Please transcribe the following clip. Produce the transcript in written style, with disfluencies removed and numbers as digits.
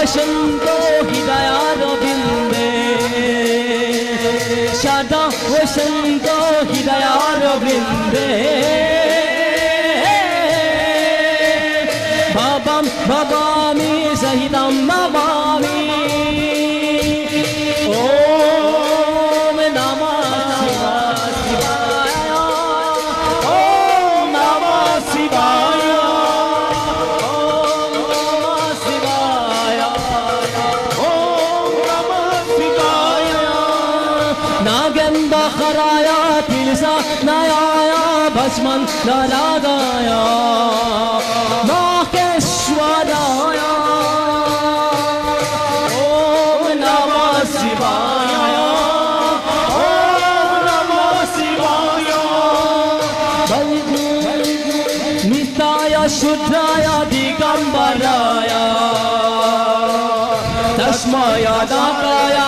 Başımda hidayar binde Şada başımda hidayar binde Babam babami zahidam babami Om Namah Shivaya Om Namah Shivaya Kharaaya tilsa naya bhasman naragaya Maheshwaraya Om Namah Shivaya Om Namah Shivaya Nitaya Shuddhaya Digambaraya Tasmaya Dakaya